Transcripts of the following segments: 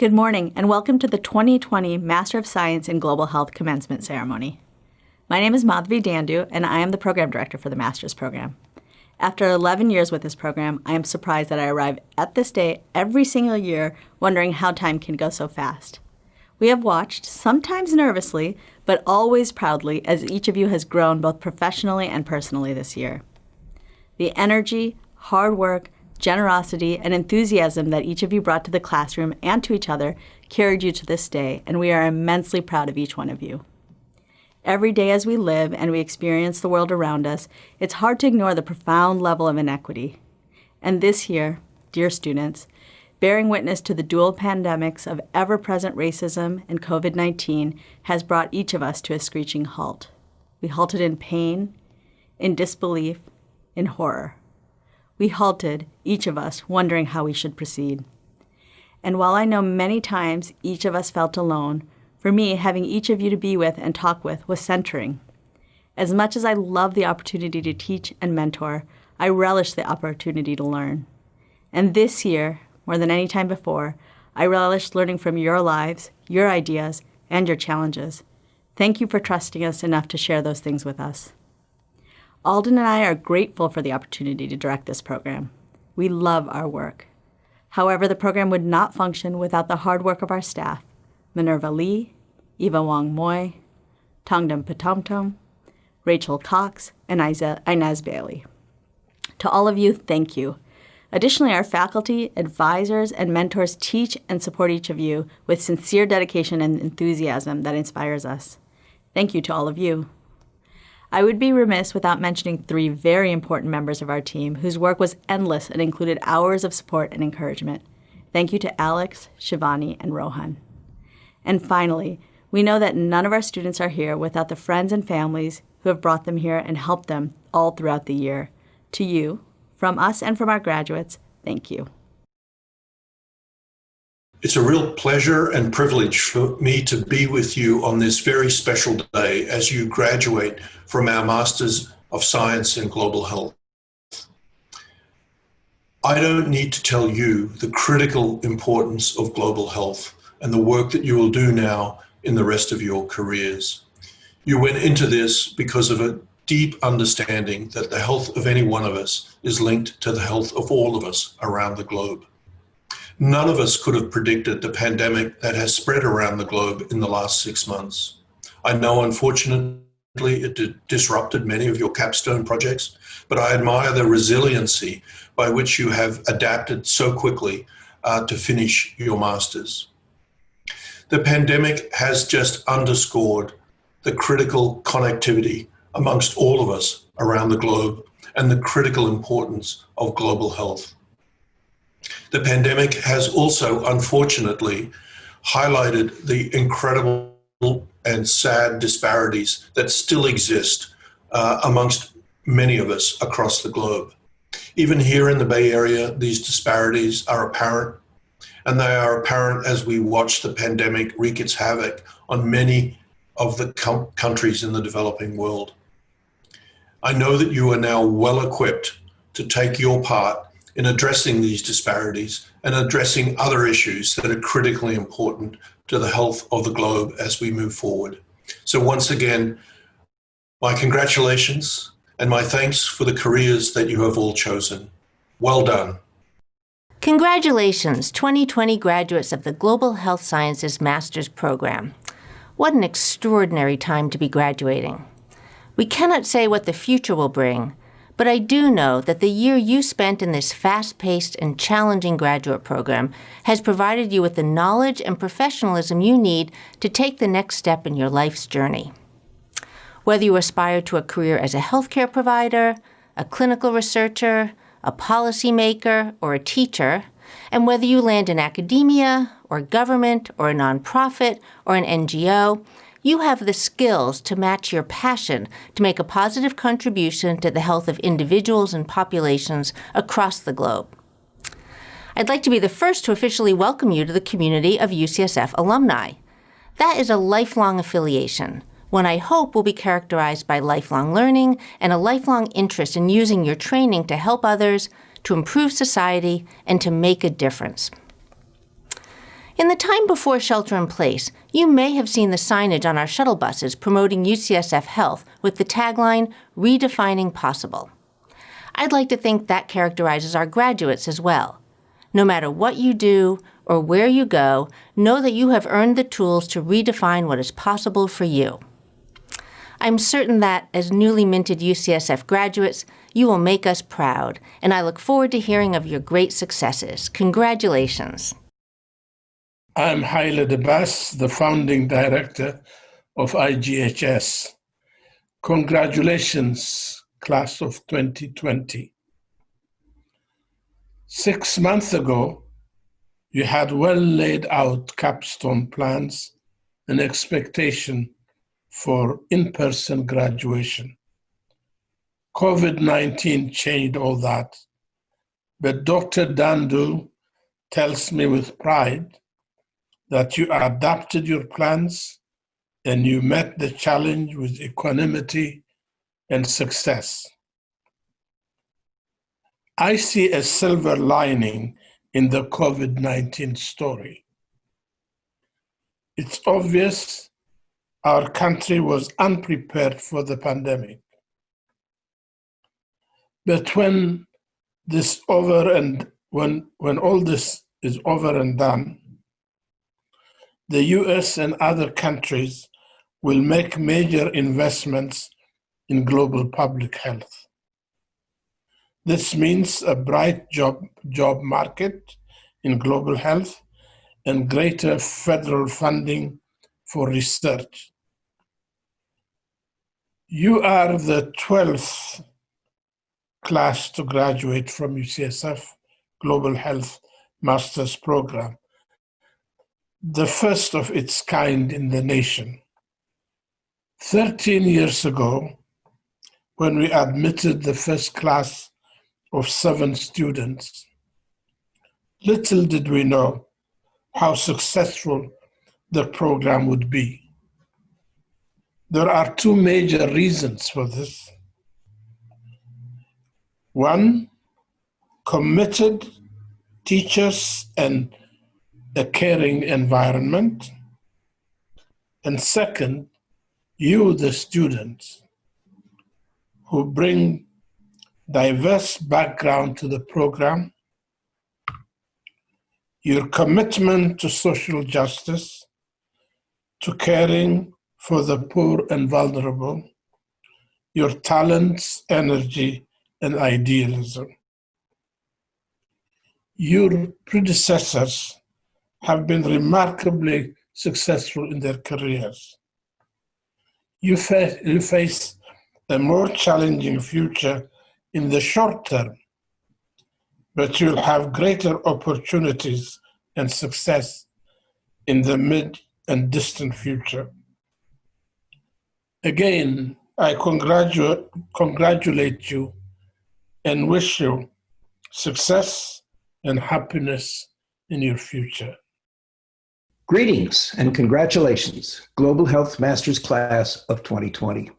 Good morning, and welcome to the 2020 Master of Science in Global Health Commencement Ceremony. My name is Madhavi Dandu, and I am the Program Director for the Master's Program. After 11 years with this program, I am surprised that I arrive at this day every single year wondering how time can go so fast. We have watched, sometimes nervously, but always proudly, as each of you has grown both professionally and personally this year. The energy, hard work, generosity, and enthusiasm that each of you brought to the classroom and to each other carried you to this day, and we are immensely proud of each one of you. Every day as we live and we experience the world around us, it's hard to ignore the profound level of inequity. And this year, dear students, bearing witness to the dual pandemics of ever-present racism and COVID-19 has brought each of us to a screeching halt. We halted in pain, in disbelief, in horror. We halted, each of us, wondering how we should proceed. And while I know many times each of us felt alone, for me, having each of you to be with and talk with was centering. As much as I love the opportunity to teach and mentor, I relish the opportunity to learn. And this year, more than any time before, I relish learning from your lives, your ideas, and your challenges. Thank you for trusting us enough to share those things with us. Alden and I are grateful for the opportunity to direct this program. We love our work. However, the program would not function without the hard work of our staff, Minerva Lee, Eva Wong Moy, Tongdam Patomtom, Rachel Cox, and Inez Bailey. To all of you, thank you. Additionally, our faculty, advisors, and mentors teach and support each of you with sincere dedication and enthusiasm that inspires us. Thank you to all of you. I would be remiss without mentioning three very important members of our team whose work was endless and included hours of support and encouragement. Thank you to Alex, Shivani, and Rohan. And finally, we know that none of our students are here without the friends and families who have brought them here and helped them all throughout the year. To you, from us and from our graduates, thank you. It's a real pleasure and privilege for me to be with you on this very special day as you graduate from our Masters of Science in Global Health. I don't need to tell you the critical importance of global health and the work that you will do now in the rest of your careers. You went into this because of a deep understanding that the health of any one of us is linked to the health of all of us around the globe. None of us could have predicted the pandemic that has spread around the globe in the last 6 months. I know, unfortunately, it disrupted many of your capstone projects, but I admire the resiliency by which you have adapted so quickly to finish your masters. The pandemic has just underscored the critical connectivity amongst all of us around the globe and the critical importance of global health. The pandemic has also, unfortunately, highlighted the incredible and sad disparities that still exist amongst many of us across the globe. Even here in the Bay Area, these disparities are apparent, and they are apparent as we watch the pandemic wreak its havoc on many of the countries in the developing world. I know that you are now well equipped to take your part in addressing these disparities and addressing other issues that are critically important to the health of the globe as we move forward. So once again, my congratulations and my thanks for the careers that you have all chosen. Well done. Congratulations, 2020 graduates of the Global Health Sciences Master's Program. What an extraordinary time to be graduating. We cannot say what the future will bring, but I do know that the year you spent in this fast-paced and challenging graduate program has provided you with the knowledge and professionalism you need to take the next step in your life's journey. Whether you aspire to a career as a healthcare provider, a clinical researcher, a policymaker, or a teacher, and whether you land in academia, or government, or a nonprofit, or an NGO, you have the skills to match your passion to make a positive contribution to the health of individuals and populations across the globe. I'd like to be the first to officially welcome you to the community of UCSF alumni. That is a lifelong affiliation, one I hope will be characterized by lifelong learning and a lifelong interest in using your training to help others, to improve society, and to make a difference. In the time before shelter in place, you may have seen the signage on our shuttle buses promoting UCSF Health with the tagline, "Redefining Possible." I'd like to think that characterizes our graduates as well. No matter what you do or where you go, know that you have earned the tools to redefine what is possible for you. I'm certain that, as newly minted UCSF graduates, you will make us proud, and I look forward to hearing of your great successes. Congratulations. I'm Haile Debas, the founding director of IGHS. Congratulations, class of 2020. 6 months ago, you had well laid out capstone plans and expectation for in-person graduation. COVID-19 changed all that, but Dr. Dandu tells me with pride that you adapted your plans and you met the challenge with equanimity and success. I see a silver lining in the COVID-19 story. It's obvious our country was unprepared for the pandemic. But when all this is over and done, the US and other countries will make major investments in global public health. This means a bright job market in global health and greater federal funding for research. You are the 12th class to graduate from UCSF Global Health Master's Program, the first of its kind in the nation. 13 years ago, when we admitted the first class of 7 students, little did we know how successful the program would be. There are 2 major reasons for this. One, committed teachers and a caring environment. And second, you, the students, who bring diverse background to the program, your commitment to social justice, to caring for the poor and vulnerable, your talents, energy, and idealism. Your predecessors have been remarkably successful in their careers. You face a more challenging future in the short term, but you'll have greater opportunities and success in the mid and distant future. Again, I congratulate you and wish you success and happiness in your future. Greetings and congratulations, Global Health Masters Class of 2020.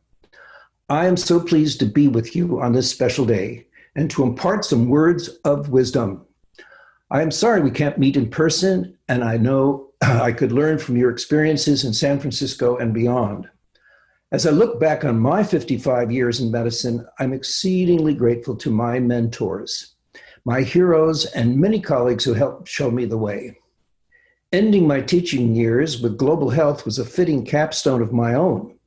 I am so pleased to be with you on this special day and to impart some words of wisdom. I am sorry we can't meet in person, and I know I could learn from your experiences in San Francisco and beyond. As I look back on my 55 years in medicine, I'm exceedingly grateful to my mentors, my heroes, and many colleagues who helped show me the way. Ending my teaching years with global health was a fitting capstone of my own,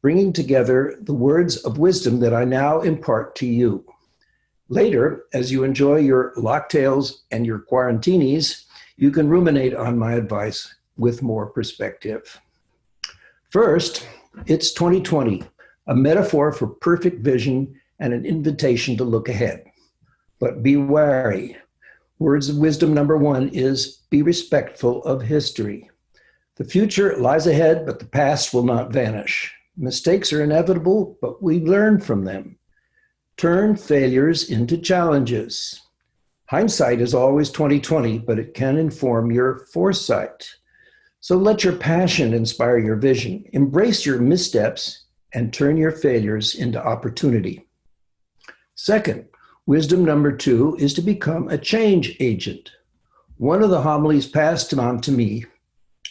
bringing together the words of wisdom that I now impart to you. Later, as you enjoy your locktails and your quarantinis, you can ruminate on my advice with more perspective. First, it's 2020, a metaphor for perfect vision and an invitation to look ahead. But be wary. Words of wisdom number 1 is be respectful of history. The future lies ahead, but the past will not vanish. Mistakes are inevitable, but we learn from them. Turn failures into challenges. Hindsight is always 2020, but it can inform your foresight. So let your passion inspire your vision. Embrace your missteps and turn your failures into opportunity. Second, wisdom number 2 is to become a change agent. One of the homilies passed on to me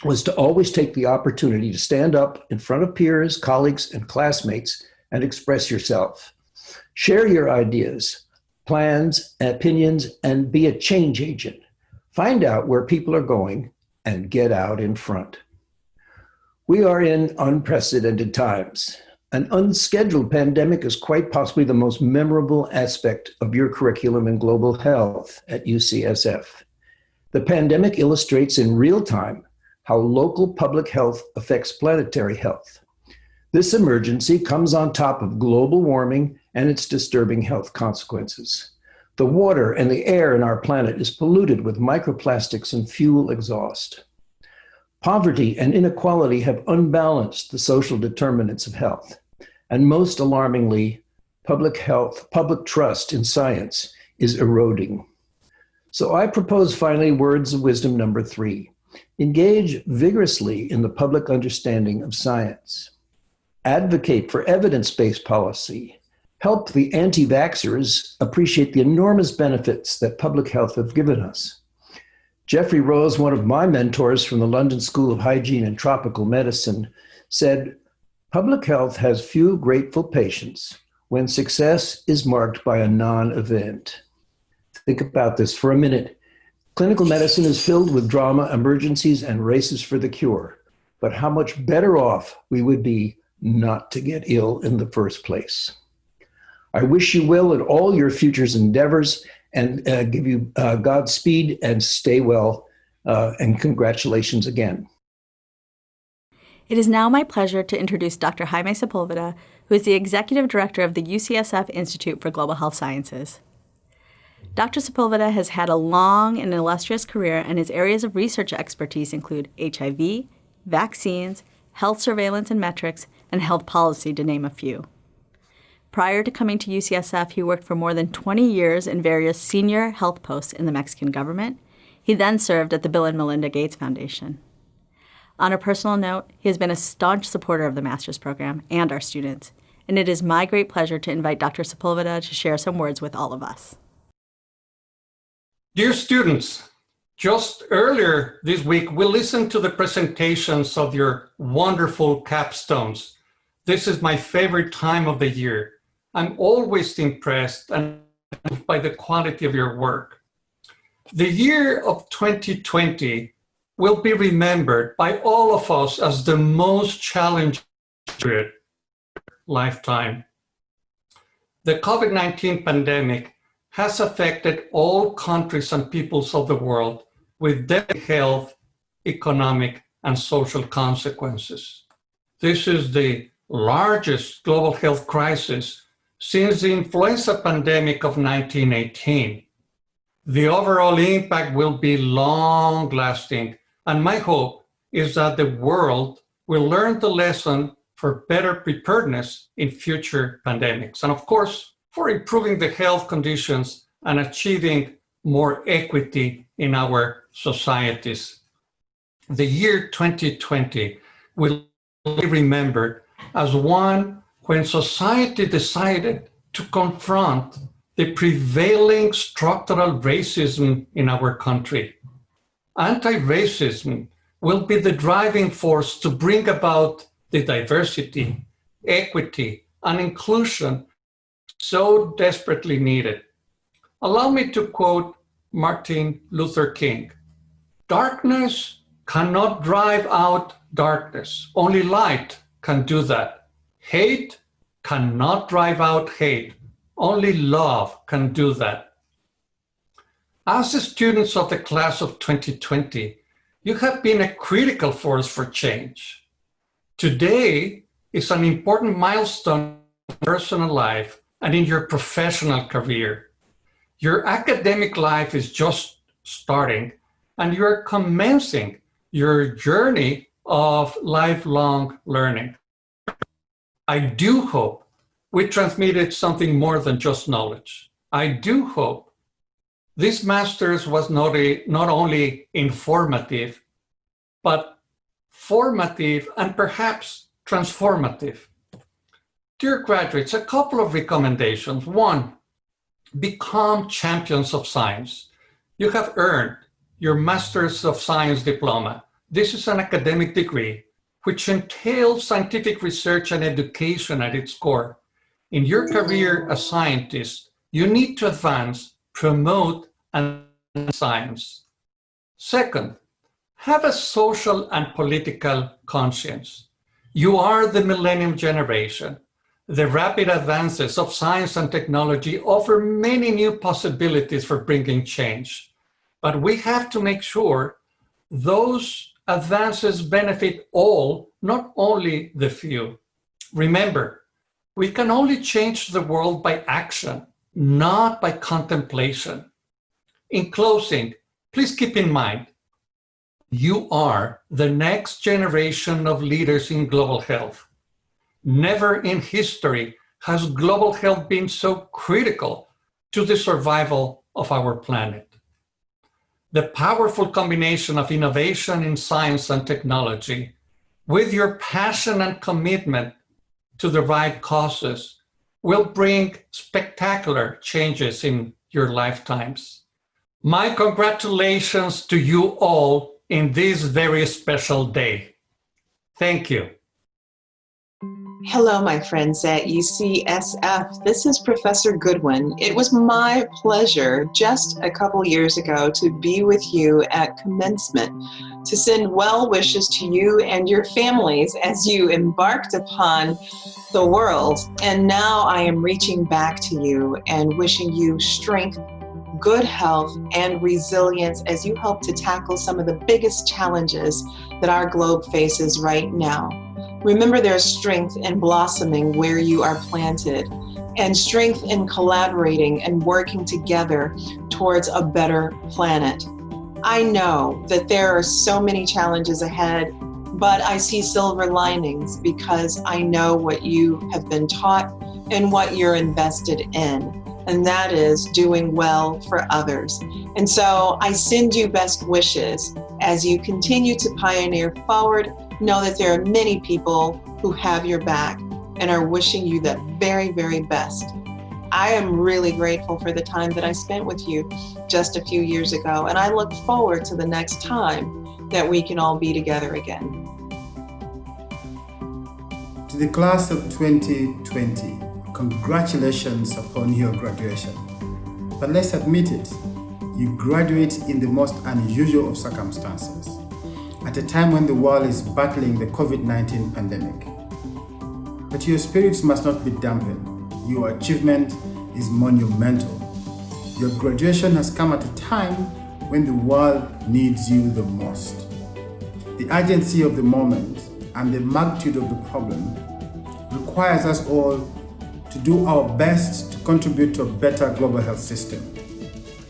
was to always take the opportunity to stand up in front of peers, colleagues, and classmates and express yourself. Share your ideas, plans, opinions, and be a change agent. Find out where people are going and get out in front. We are in unprecedented times. An unscheduled pandemic is quite possibly the most memorable aspect of your curriculum in global health at UCSF. The pandemic illustrates in real time how local public health affects planetary health. This emergency comes on top of global warming and its disturbing health consequences. The water and the air in our planet is polluted with microplastics and fuel exhaust. Poverty and inequality have unbalanced the social determinants of health. And most alarmingly, public trust in science is eroding. So I propose finally words of wisdom number 3. Engage vigorously in the public understanding of science. Advocate for evidence-based policy. Help the anti-vaxxers appreciate the enormous benefits that public health have given us. Jeffrey Rose, one of my mentors from the London School of Hygiene and Tropical Medicine, said, "Public health has few grateful patients when success is marked by a non-event." Think about this for a minute. Clinical medicine is filled with drama, emergencies, and races for the cure. But how much better off we would be not to get ill in the first place. I wish you well in all your future endeavors and give you Godspeed and stay well. And congratulations again. It is now my pleasure to introduce Dr. Jaime Sepulveda, who is the Executive Director of the UCSF Institute for Global Health Sciences. Dr. Sepulveda has had a long and illustrious career, and his areas of research expertise include HIV, vaccines, health surveillance and metrics, and health policy, to name a few. Prior to coming to UCSF, he worked for more than 20 years in various senior health posts in the Mexican government. He then served at the Bill and Melinda Gates Foundation. On a personal note, he has been a staunch supporter of the master's program and our students, and it is my great pleasure to invite Dr. Sepulveda to share some words with all of us. Dear students, just earlier this week, we listened to the presentations of your wonderful capstones. This is my favorite time of the year. I'm always impressed and by the quality of your work. The year of 2020 will be remembered by all of us as the most challenging period lifetime. The COVID-19 pandemic has affected all countries and peoples of the world with deadly health, economic, and social consequences. This is the largest global health crisis since the influenza pandemic of 1918. The overall impact will be long-lasting, and my hope is that the world will learn the lesson for better preparedness in future pandemics, and of course, for improving the health conditions and achieving more equity in our societies. The year 2020 will be remembered as one when society decided to confront the prevailing structural racism in our country. Anti-racism will be the driving force to bring about the diversity, equity, and inclusion so desperately needed. Allow me to quote Martin Luther King. "Darkness cannot drive out darkness. Only light can do that. Hate cannot drive out hate. Only love can do that." As the students of the class of 2020, you have been a critical force for change. Today is an important milestone in your personal life and in your professional career. Your academic life is just starting, and you are commencing your journey of lifelong learning. I do hope we transmitted something more than just knowledge. I do hope this master's was not only informative, but formative and perhaps transformative. Dear graduates, a couple of recommendations. One, become champions of science. You have earned your Master's of Science diploma. this is an academic degree which entails scientific research and education at its core. In your career as scientist, you need to advance, promote, and science. Second, have a social and political conscience. You are the millennium generation. The rapid advances of science and technology offer many new possibilities for bringing change. But we have to make sure those advances benefit all, not only the few. Remember, we can only change the world by action, not by contemplation. In closing, please keep in mind, you are the next generation of leaders in global health. Never in history has global health been so critical to the survival of our planet. The powerful combination of innovation in science and technology with your passion and commitment to the right causes will bring spectacular changes in your lifetimes. My congratulations to you all in this very special day. Thank you. Hello, my friends at UCSF. This is Professor Goodwin. It was my pleasure just a couple years ago to be with you at Commencement, to send well wishes to you and your families as you embarked upon the world. And now I am reaching back to you and wishing you strength, good health, and resilience as you help to tackle some of the biggest challenges that our globe faces right now. Remember, there's strength in blossoming where you are planted, and strength in collaborating and working together towards a better planet. I know that there are so many challenges ahead, but I see silver linings because I know what you have been taught and what you're invested in, and that is doing well for others. And so I send you best wishes as you continue to pioneer forward. Know that there are many people who have your back and are wishing you the very, very best. I am really grateful for the time that I spent with you just a few years ago, and I look forward to the next time that we can all be together again. To the class of 2020, congratulations upon your graduation. But let's admit it, you graduate in the most unusual of circumstances, at a time when the world is battling the COVID-19 pandemic. But your spirits must not be dampened. Your achievement is monumental. Your graduation has come at a time when the world needs you the most. The urgency of the moment and the magnitude of the problem requires us all to do our best to contribute to a better global health system.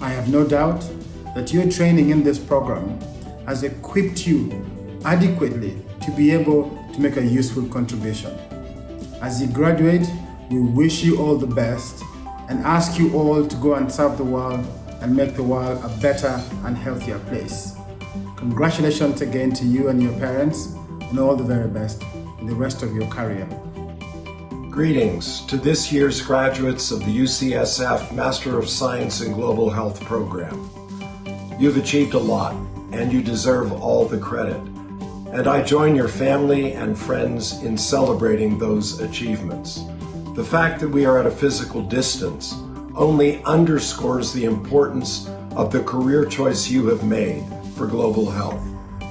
I have no doubt that your training in this program has equipped you adequately to be able to make a useful contribution. As you graduate, we wish you all the best and ask you all to go and serve the world and make the world a better and healthier place. Congratulations again to you and your parents, and all the very best in the rest of your career. Greetings to this year's graduates of the UCSF Master of Science in Global Health program. You've achieved a lot, and you deserve all the credit. And I join your family and friends in celebrating those achievements. The fact that we are at a physical distance only underscores the importance of the career choice you have made for global health.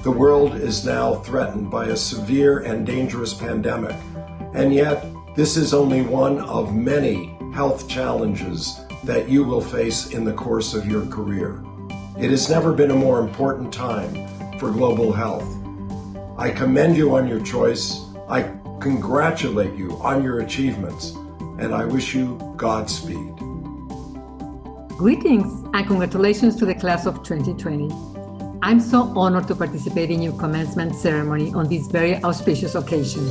The world is now threatened by a severe and dangerous pandemic, and yet this is only one of many health challenges that you will face in the course of your career. It has never been a more important time for global health. I commend you on your choice, I congratulate you on your achievements, and I wish you Godspeed. Greetings and congratulations to the class of 2020. I'm so honored to participate in your commencement ceremony on this very auspicious occasion.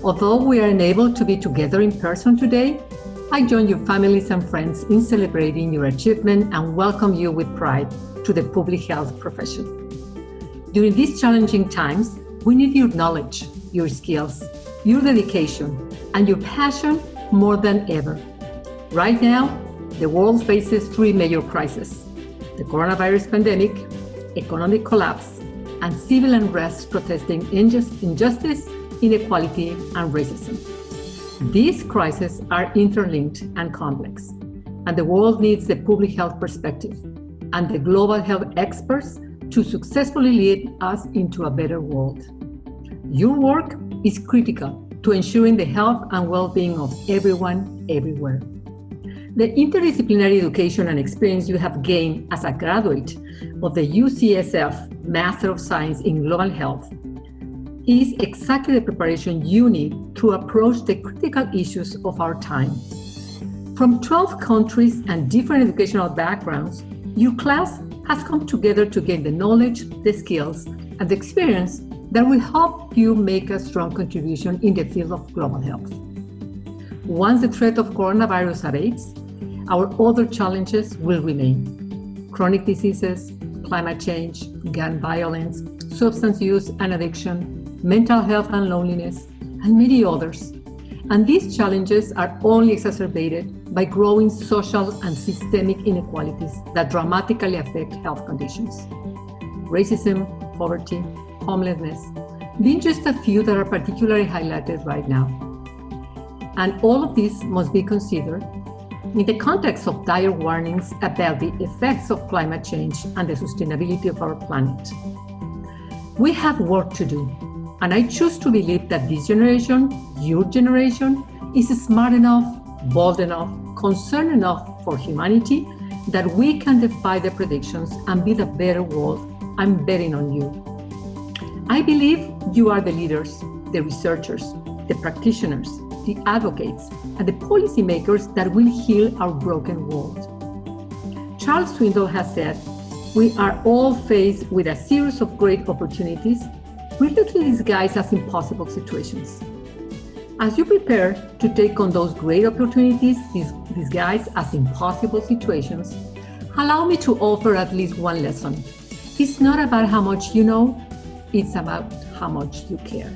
Although we are unable to be together in person today, I join your families and friends in celebrating your achievement and welcome you with pride to the public health profession. During these challenging times, we need your knowledge, your skills, your dedication, and your passion more than ever. Right now, the world faces three major crises: the coronavirus pandemic, economic collapse, and civil unrest protesting injustice, inequality, and racism. These crises are interlinked and complex, and the world needs the public health perspective and the global health experts to successfully lead us into a better world. Your work is critical to ensuring the health and well-being of everyone, everywhere. The interdisciplinary education and experience you have gained as a graduate of the UCSF Master of Science in Global Health is exactly the preparation you need to approach the critical issues of our time. From 12 countries and different educational backgrounds, your class has come together to gain the knowledge, the skills, and the experience that will help you make a strong contribution in the field of global health. Once the threat of coronavirus abates, our other challenges will remain. Chronic diseases, climate change, gun violence, substance use and addiction, mental health and loneliness, and many others. And these challenges are only exacerbated by growing social and systemic inequalities that dramatically affect health conditions. Racism, poverty, homelessness, being just a few that are particularly highlighted right now. And all of this must be considered in the context of dire warnings about the effects of climate change and the sustainability of our planet. We have work to do, and I choose to believe that this generation, your generation, is smart enough, bold enough, concerned enough for humanity that we can defy the predictions and build a better world. I'm betting on you. I believe you are the leaders, the researchers, the practitioners, the advocates, and the policymakers that will heal our broken world. Charles Swindoll has said, "We are all faced with a series of great opportunities, brilliantly disguised as impossible situations." As you prepare to take on those great opportunities disguised as impossible situations, allow me to offer at least one lesson. It's not about how much you know, it's about how much you care.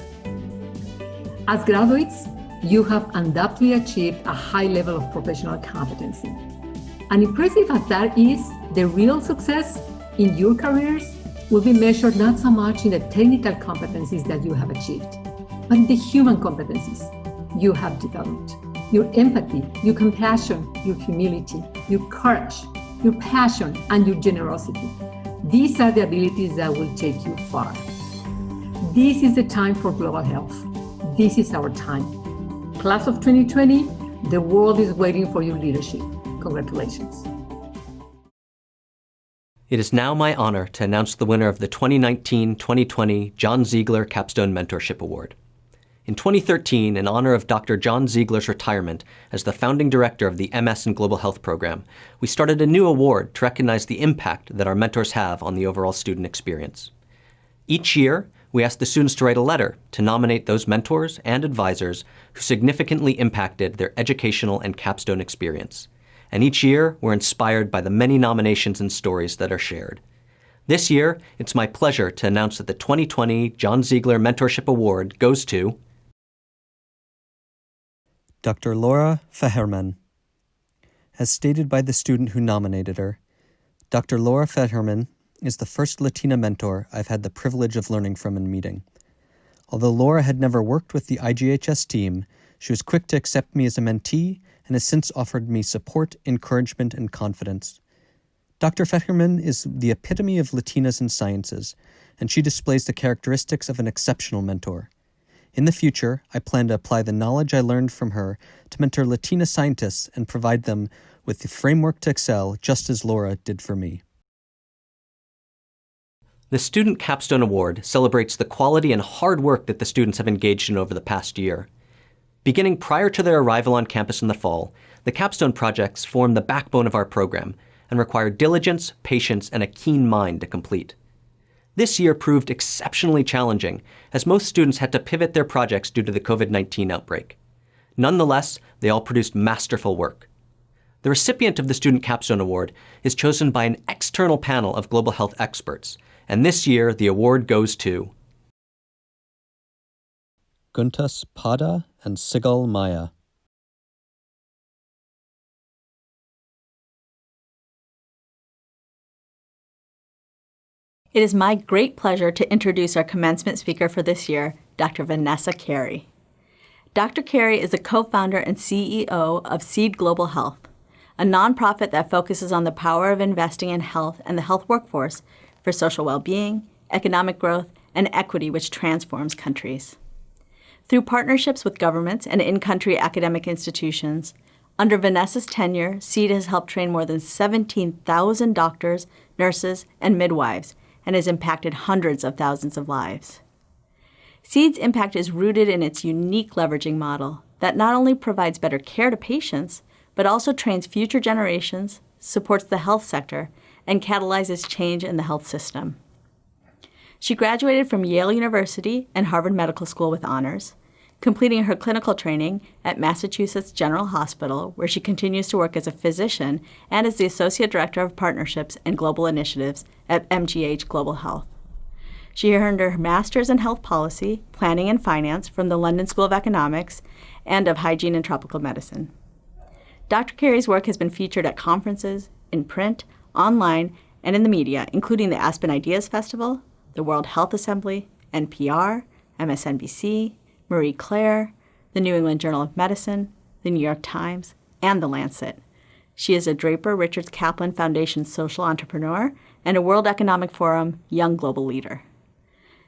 As graduates, you have undoubtedly achieved a high level of professional competency. And impressive as that is, the real success in your careers will be measured not so much in the technical competencies that you have achieved, but in the human competencies you have developed. Your empathy, your compassion, your humility, your courage, your passion, and your generosity. These are the abilities that will take you far. This is the time for global health. This is our time. Class of 2020, the world is waiting for your leadership. Congratulations. It is now my honor to announce the winner of the 2019-2020 John Ziegler Capstone Mentorship Award. In 2013, in honor of Dr. John Ziegler's retirement as the founding director of the MS in Global Health program, we started a new award to recognize the impact that our mentors have on the overall student experience. Each year, we ask the students to write a letter to nominate those mentors and advisors who significantly impacted their educational and capstone experience. And each year, we're inspired by the many nominations and stories that are shared. This year, it's my pleasure to announce that the 2020 John Ziegler Mentorship Award goes to Dr. Laura Feherman. As stated by the student who nominated her, Dr. Laura Feherman is the first Latina mentor I've had the privilege of learning from and meeting. Although Laura had never worked with the IGHS team, she was quick to accept me as a mentee and has since offered me support, encouragement, and confidence. Dr. Feherman is the epitome of Latinas in sciences, and she displays the characteristics of an exceptional mentor. In the future, I plan to apply the knowledge I learned from her to mentor Latina scientists and provide them with the framework to excel, just as Laura did for me. The Student Capstone Award celebrates the quality and hard work that the students have engaged in over the past year. Beginning prior to their arrival on campus in the fall, the capstone projects form the backbone of our program and require diligence, patience, and a keen mind to complete. This year proved exceptionally challenging, as most students had to pivot their projects due to the COVID-19 outbreak. Nonetheless, they all produced masterful work. The recipient of the Student Capstone Award is chosen by an external panel of global health experts, and this year the award goes to Guntas Pada and Sigal Maya. It is my great pleasure to introduce our commencement speaker for this year, Dr. Vanessa Carey. Dr. Carey is the co-founder and CEO of Seed Global Health, a nonprofit that focuses on the power of investing in health and the health workforce for social well-being, economic growth, and equity which transforms countries. Through partnerships with governments and in-country academic institutions, under Vanessa's tenure, Seed has helped train more than 17,000 doctors, nurses, and midwives, and has impacted hundreds of thousands of lives. Seed's impact is rooted in its unique leveraging model that not only provides better care to patients, but also trains future generations, supports the health sector, and catalyzes change in the health system. She graduated from Yale University and Harvard Medical School with honors, completing her clinical training at Massachusetts General Hospital, where she continues to work as a physician and as the Associate Director of Partnerships and Global Initiatives at MGH Global Health. She earned her Master's in Health Policy, Planning and Finance from the London School of Economics and of Hygiene and Tropical Medicine. Dr. Carey's work has been featured at conferences, in print, online, and in the media, including the Aspen Ideas Festival, the World Health Assembly, NPR, MSNBC, Marie Claire, the New England Journal of Medicine, the New York Times, and the Lancet. She is a Draper Richards Kaplan Foundation social entrepreneur and a World Economic Forum Young Global Leader.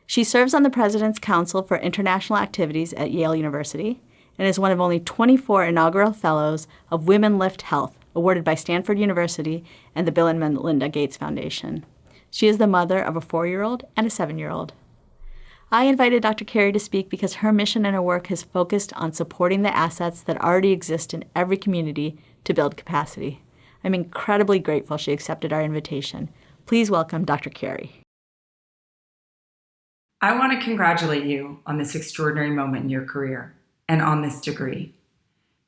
She serves on the President's Council for International Activities at Yale University and is one of only 24 inaugural fellows of Women Lift Health, awarded by Stanford University and the Bill and Melinda Gates Foundation. She is the mother of a 4-year-old and a 7-year-old. I invited Dr. Carey to speak because her mission and her work has focused on supporting the assets that already exist in every community to build capacity. I'm incredibly grateful she accepted our invitation. Please welcome Dr. Carey. I want to congratulate you on this extraordinary moment in your career and on this degree.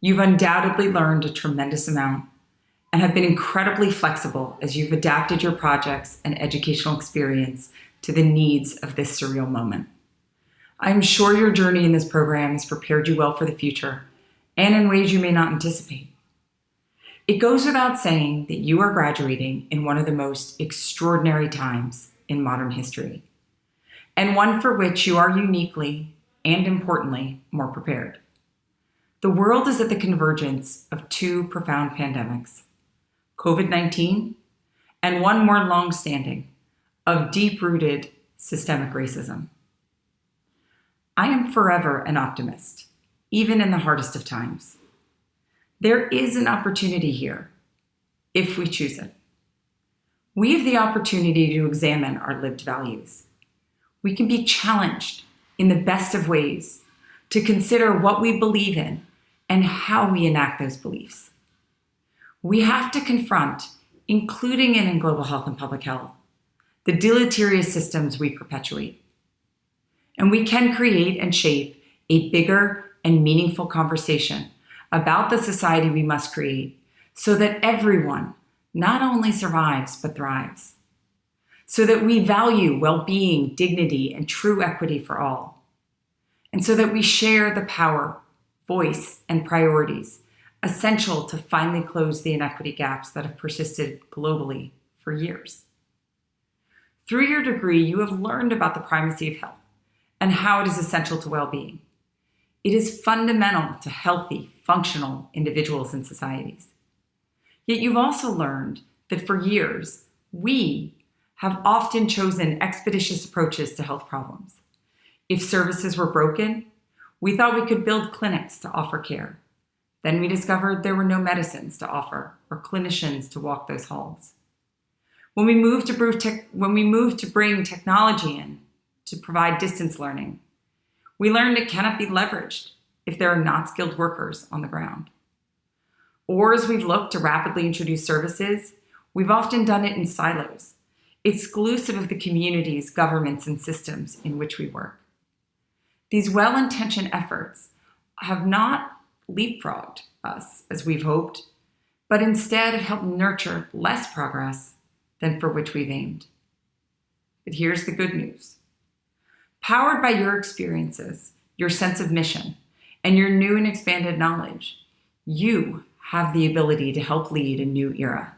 You've undoubtedly learned a tremendous amount and have been incredibly flexible as you've adapted your projects and educational experience to the needs of this surreal moment. I'm sure your journey in this program has prepared you well for the future and in ways you may not anticipate. It goes without saying that you are graduating in one of the most extraordinary times in modern history, and one for which you are uniquely and importantly more prepared. The world is at the convergence of two profound pandemics, COVID-19 and one more long-standing, of deep-rooted systemic racism. I am forever an optimist, even in the hardest of times. There is an opportunity here, if we choose it. We have the opportunity to examine our lived values. We can be challenged in the best of ways to consider what we believe in and how we enact those beliefs. We have to confront, including in global health and public health, the deleterious systems we perpetuate. And we can create and shape a bigger and meaningful conversation about the society we must create so that everyone not only survives but thrives, so that we value well-being, dignity, and true equity for all, and so that we share the power, voice, and priorities essential to finally close the inequity gaps that have persisted globally for years. Through your degree, you have learned about the primacy of health and how it is essential to well-being. It is fundamental to healthy, functional individuals and societies. Yet you've also learned that for years, we have often chosen expeditious approaches to health problems. If services were broken, we thought we could build clinics to offer care. Then we discovered there were no medicines to offer or clinicians to walk those halls. When we moved to bring technology in to provide distance learning, we learned it cannot be leveraged if there are not skilled workers on the ground. Or as we've looked to rapidly introduce services, we've often done it in silos, exclusive of the communities, governments, and systems in which we work. These well-intentioned efforts have not leapfrogged us as we've hoped, but instead have helped nurture less progress than for which we've aimed. But here's the good news. Powered by your experiences, your sense of mission, and your new and expanded knowledge, you have the ability to help lead a new era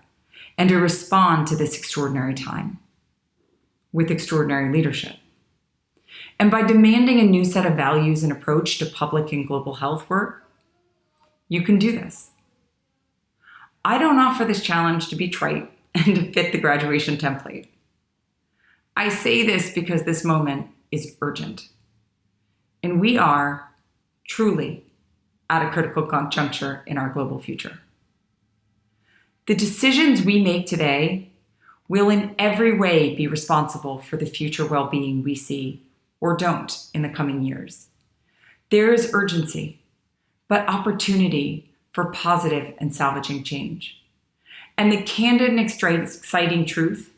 and to respond to this extraordinary time. with extraordinary leadership. And by demanding a new set of values and approach to public and global health work, you can do this. I don't offer this challenge to be trite and to fit the graduation template. I say this because this moment is urgent. And we are truly at a critical juncture in our global future. The decisions we make today will in every way be responsible for the future well-being we see or don't in the coming years. There is urgency, but opportunity for positive and salvaging change. And the candid and exciting truth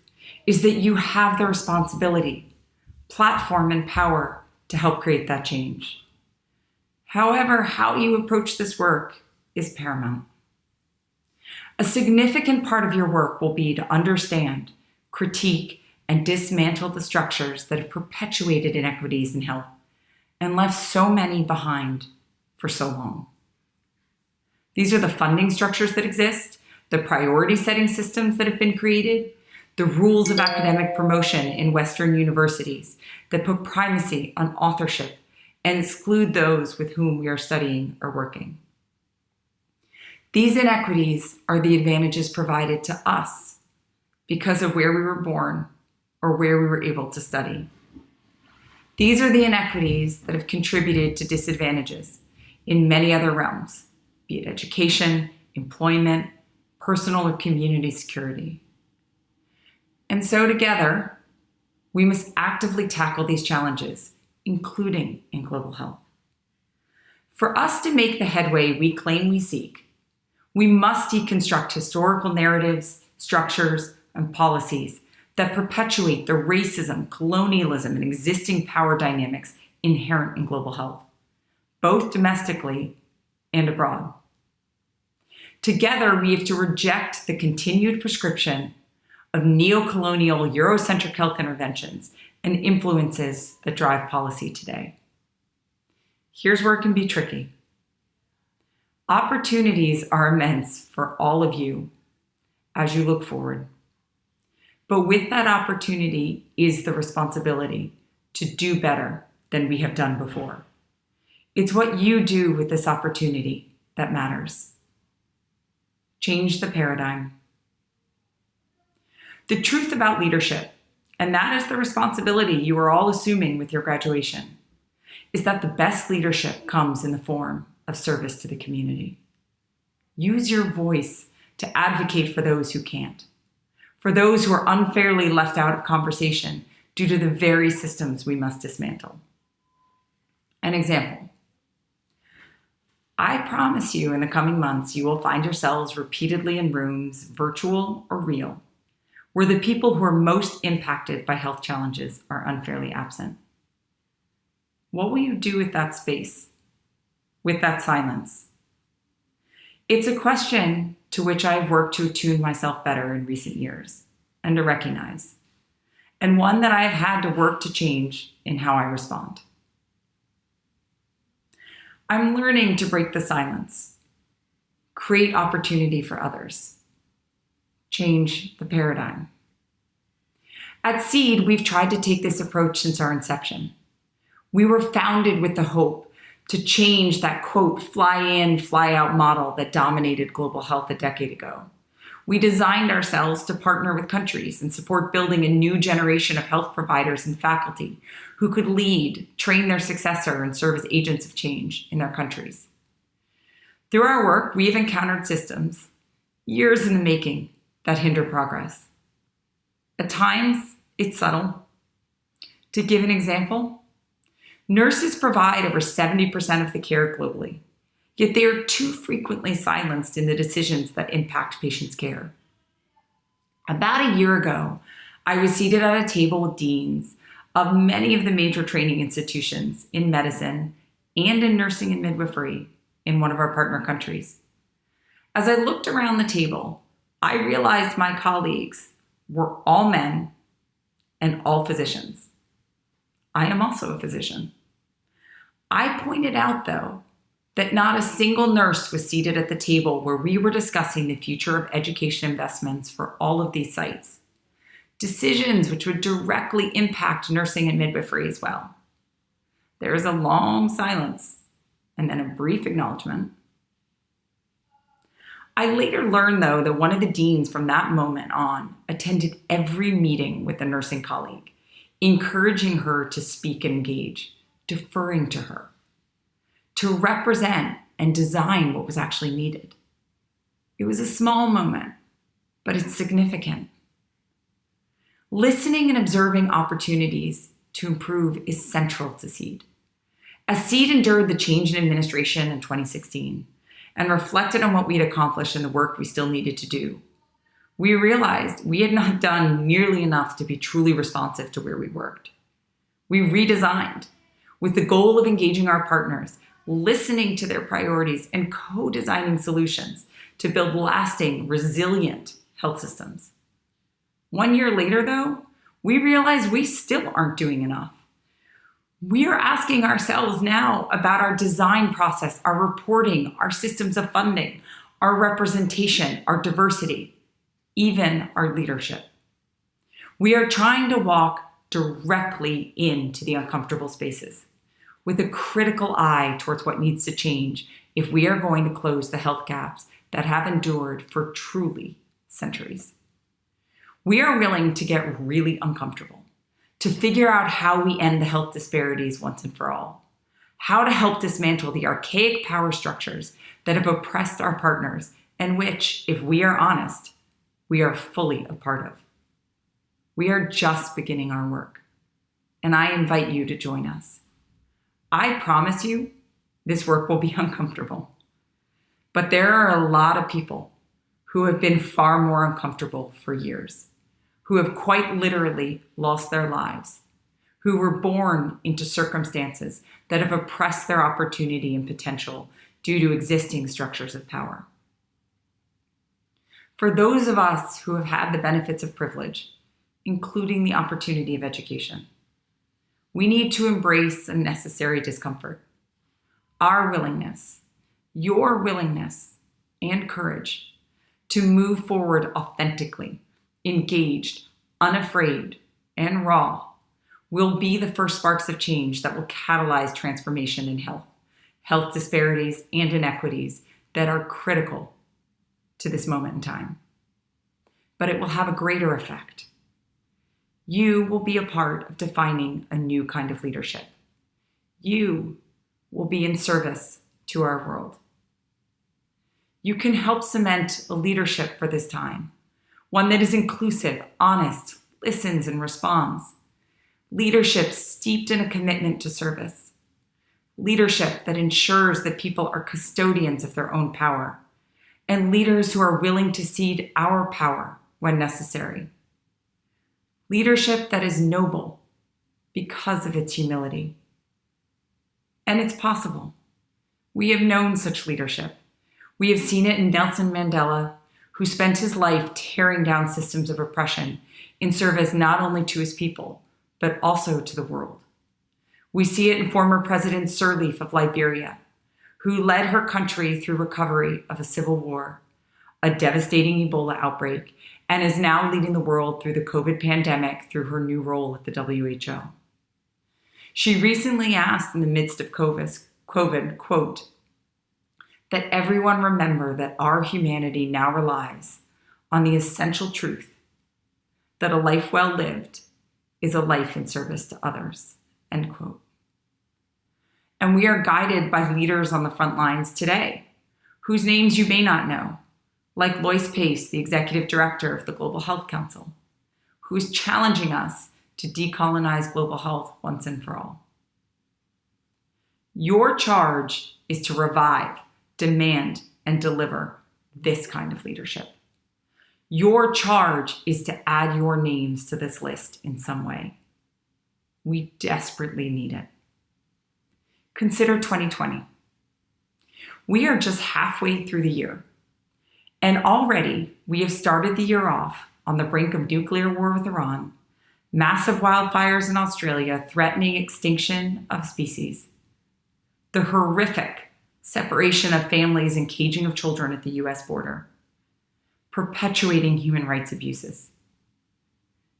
is that you have the responsibility, platform, and power to help create that change. However, how you approach this work is paramount. A significant part of your work will be to understand, critique, and dismantle the structures that have perpetuated inequities in health and left so many behind for so long. These are the funding structures that exist, the priority setting systems that have been created, the rules of academic promotion in Western universities that put primacy on authorship and exclude those with whom we are studying or working. These inequities are the advantages provided to us because of where we were born or where we were able to study. These are the inequities that have contributed to disadvantages in many other realms, be it education, employment, personal or community security. And so together, we must actively tackle these challenges, including in global health. For us to make the headway we claim we seek, we must deconstruct historical narratives, structures, and policies that perpetuate the racism, colonialism, and existing power dynamics inherent in global health, both domestically and abroad. Together, we have to reject the continued prescription of neo-colonial Eurocentric health interventions and influences that drive policy today. Here's where it can be tricky. Opportunities are immense for all of you as you look forward. But with that opportunity is the responsibility to do better than we have done before. It's what you do with this opportunity that matters. Change the paradigm. The truth about leadership, and that is the responsibility you are all assuming with your graduation, is that the best leadership comes in the form of service to the community. Use your voice to advocate for those who can't, for those who are unfairly left out of conversation due to the very systems we must dismantle. An example. I promise you in the coming months, you will find yourselves repeatedly in rooms, virtual or real, where the people who are most impacted by health challenges are unfairly absent. What will you do with that space, with that silence? It's a question to which I've worked to attune myself better in recent years and to recognize, and one that I've had to work to change in how I respond. I'm learning to break the silence, create opportunity for others, change the paradigm. At Seed, we've tried to take this approach since our inception. We were founded with the hope to change that, quote, fly in, fly out model that dominated global health a decade ago. We designed ourselves to partner with countries and support building a new generation of health providers and faculty who could lead, train their successor, and serve as agents of change in their countries. Through our work, we have encountered systems, years in the making, that hinder progress. At times, it's subtle. To give an example, nurses provide over 70% of the care globally, yet they are too frequently silenced in the decisions that impact patients' care. About a year ago, I was seated at a table with deans of many of the major training institutions in medicine and in nursing and midwifery in one of our partner countries. As I looked around the table, I realized my colleagues were all men and all physicians. I am also a physician. I pointed out, though, that not a single nurse was seated at the table where we were discussing the future of education investments for all of these sites. decisions which would directly impact nursing and midwifery as well. There is a long silence and then a brief acknowledgement. I later learned, though, that one of the deans from that moment on attended every meeting with a nursing colleague, encouraging her to speak and engage, deferring to her, to represent and design what was actually needed. It was a small moment, but it's significant. Listening and observing opportunities to improve is central to SEED. As SEED endured the change in administration in 2016 and reflected on what we had accomplished and the work we still needed to do, we realized we had not done nearly enough to be truly responsive to where we worked. We redesigned with the goal of engaging our partners, listening to their priorities, and co-designing solutions to build lasting, resilient health systems. 1 year later, though, we realized we still aren't doing enough. We are asking ourselves now about our design process, our reporting, our systems of funding, our representation, our diversity, even our leadership. We are trying to walk directly into the uncomfortable spaces with a critical eye towards what needs to change if we are going to close the health gaps that have endured for truly centuries. We are willing to get really uncomfortable, to figure out how we end the health disparities once and for all, how to help dismantle the archaic power structures that have oppressed our partners and which, if we are honest, we are fully a part of. We are just beginning our work, and I invite you to join us. I promise you, this work will be uncomfortable, but there are a lot of people who have been far more uncomfortable for years, who have quite literally lost their lives, who were born into circumstances that have oppressed their opportunity and potential due to existing structures of power. For those of us who have had the benefits of privilege, including the opportunity of education, we need to embrace a necessary discomfort. Our willingness, your willingness, and courage to move forward authentically, engaged, unafraid, and raw will be the first sparks of change that will catalyze transformation in health disparities, and inequities that are critical to this moment in time. But it will have a greater effect. You will be a part of defining a new kind of leadership. You will be in service to our world. You can help cement a leadership for this time, one that is inclusive, honest, listens, and responds. Leadership steeped in a commitment to service. Leadership that ensures that people are custodians of their own power, and leaders who are willing to cede our power when necessary. Leadership that is noble because of its humility. And it's possible. We have known such leadership. We have seen it in Nelson Mandela, who spent his life tearing down systems of oppression in service not only to his people, but also to the world. We see it in former President Sirleaf of Liberia, who led her country through recovery of a civil war, a devastating Ebola outbreak, and is now leading the world through the COVID pandemic through her new role at the WHO. She recently asked in the midst of COVID, quote, that everyone remember that our humanity now relies on the essential truth that a life well lived is a life in service to others, end quote. And we are guided by leaders on the front lines today, whose names you may not know, like Lois Pace, the executive director of the Global Health Council, who is challenging us to decolonize global health once and for all. Your charge is to revive, demand, and deliver this kind of leadership. Your charge is to add your names to this list in some way. We desperately need it. Consider 2020. We are just halfway through the year, and already we have started the year off on the brink of nuclear war with Iran, massive wildfires in Australia threatening extinction of species, the horrific separation of families and caging of children at the US border, perpetuating human rights abuses.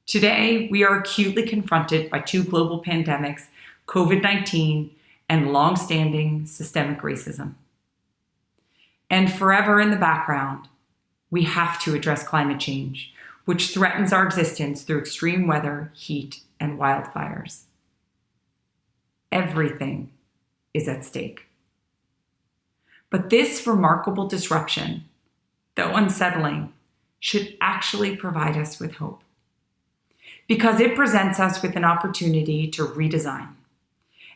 Today, we are acutely confronted by two global pandemics, COVID-19 and long-standing systemic racism. And forever in the background, we have to address climate change, which threatens our existence through extreme weather, heat, and wildfires. Everything is at stake. But this remarkable disruption, though unsettling, should actually provide us with hope, because it presents us with an opportunity to redesign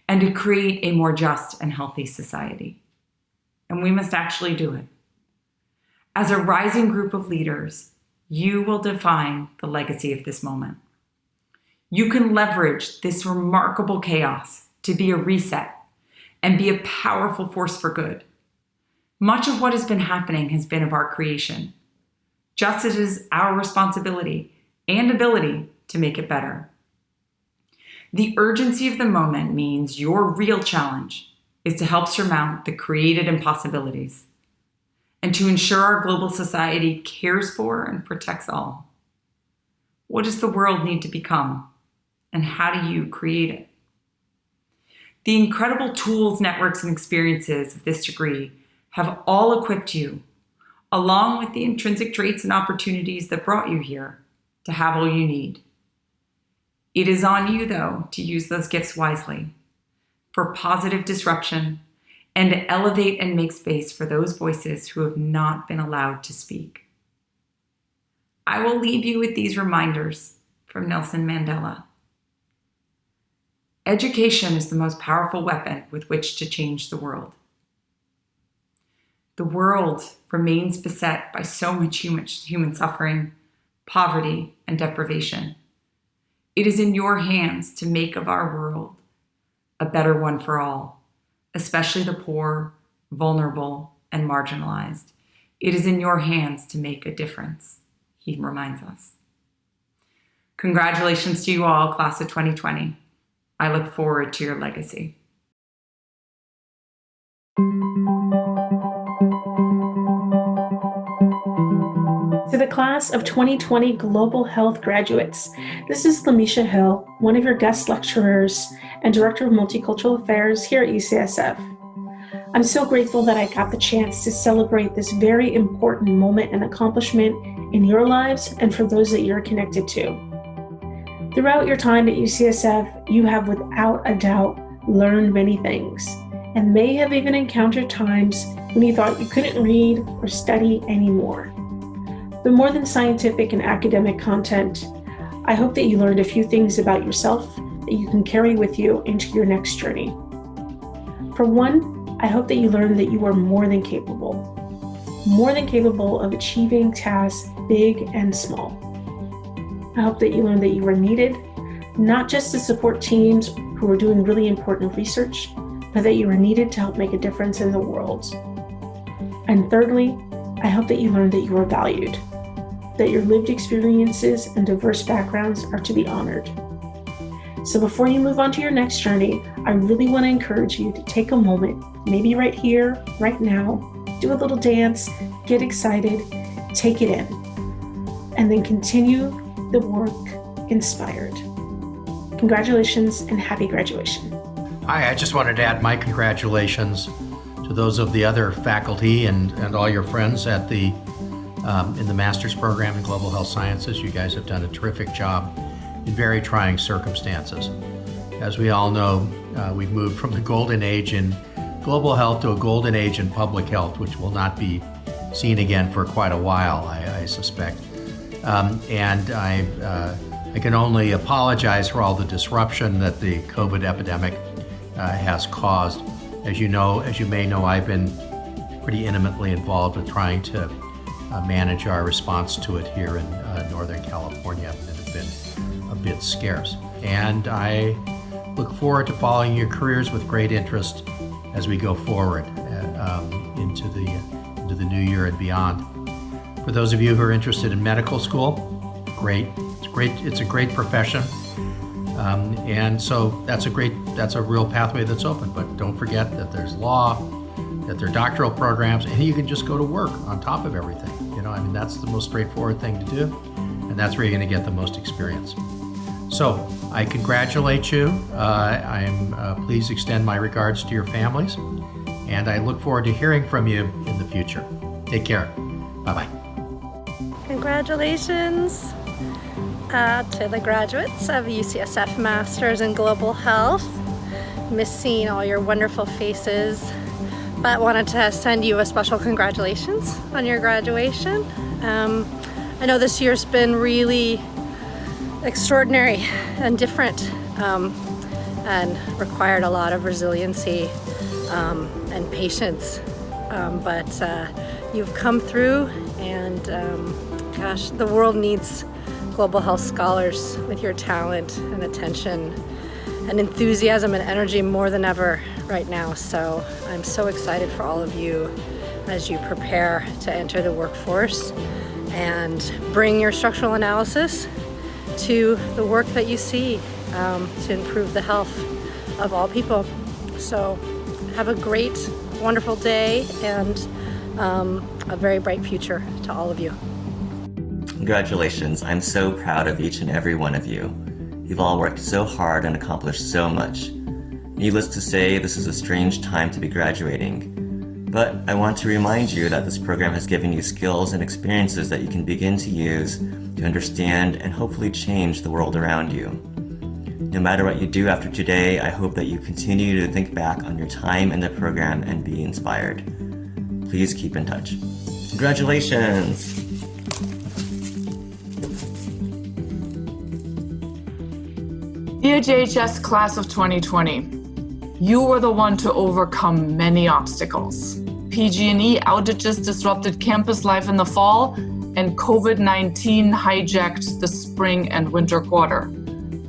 and to create a more just and healthy society. And we must actually do it. As a rising group of leaders, you will define the legacy of this moment. You can leverage this remarkable chaos to be a reset and be a powerful force for good. Much of what has been happening has been of our creation, just as it is our responsibility and ability to make it better. The urgency of the moment means your real challenge is to help surmount the created impossibilities and to ensure our global society cares for and protects all. What does the world need to become, and how do you create it? The incredible tools, networks, and experiences of this degree have all equipped you, along with the intrinsic traits and opportunities that brought you here, to have all you need. It is on you, though, to use those gifts wisely for positive disruption and to elevate and make space for those voices who have not been allowed to speak. I will leave you with these reminders from Nelson Mandela. Education is the most powerful weapon with which to change the world. The world remains beset by so much human suffering, poverty, and deprivation. It is in your hands to make of our world a better one for all, especially the poor, vulnerable, and marginalized. It is in your hands to make a difference, he reminds us. Congratulations to you all, class of 2020. I look forward to your legacy. To the class of 2020 Global Health graduates, this is Lamisha Hill, one of your guest lecturers and Director of Multicultural Affairs here at UCSF. I'm so grateful that I got the chance to celebrate this very important moment and accomplishment in your lives and for those that you're connected to. Throughout your time at UCSF, you have without a doubt learned many things and may have even encountered times when you thought you couldn't read or study anymore. But more than scientific and academic content, I hope that you learned a few things about yourself that you can carry with you into your next journey. For one, I hope that you learned that you are more than capable of achieving tasks big and small. I hope that you learned that you are needed, not just to support teams who are doing really important research, but that you are needed to help make a difference in the world. And thirdly, I hope that you learned that you are valued, that your lived experiences and diverse backgrounds are to be honored. So before you move on to your next journey, I really want to encourage you to take a moment, maybe right here, right now, do a little dance, get excited, take it in, and then continue the work inspired. Congratulations and happy graduation. Hi, I just wanted to add my congratulations to those of the other faculty and all your friends at the in the master's program in global health sciences. You guys have done a terrific job in very trying circumstances. As we all know, we've moved from the golden age in global health to a golden age in public health, which will not be seen again for quite a while, I suspect. And I can only apologize for all the disruption that the COVID epidemic has caused. As you may know, I've been pretty intimately involved with trying to manage our response to it here in Northern California. It has been a bit scarce. And I look forward to following your careers with great interest as we go forward into the new year and beyond. For those of you who are interested in medical school, great. It's a great profession. And so that's a real pathway that's open. But don't forget that there's law, that there are doctoral programs, and you can just go to work on top of everything. That's the most straightforward thing to do. and that's where you're going to get the most experience. So I congratulate you. I'm please extend my regards to your families, and I look forward to hearing from you in the future. Take care. Bye-bye. Congratulations to the graduates of UCSF Masters in Global Health. Miss seeing all your wonderful faces, but wanted to send you a special congratulations on your graduation. I know this year's been really extraordinary and different, and required a lot of resiliency and patience, but you've come through, and gosh, the world needs global health scholars with your talent and attention and enthusiasm and energy more than ever right now. So I'm so excited for all of you as you prepare to enter the workforce and bring your structural analysis to the work that you see to improve the health of all people. So have a great, wonderful day and a very bright future to all of you. Congratulations. I'm so proud of each and every one of you. You've all worked so hard and accomplished so much. Needless to say, this is a strange time to be graduating. But I want to remind you that this program has given you skills and experiences that you can begin to use to understand and hopefully change the world around you. No matter what you do after today, I hope that you continue to think back on your time in the program and be inspired. Please keep in touch. Congratulations! Dear JHS Class of 2020, you were the one to overcome many obstacles. PG&E outages disrupted campus life in the fall, and COVID-19 hijacked the spring and winter quarter.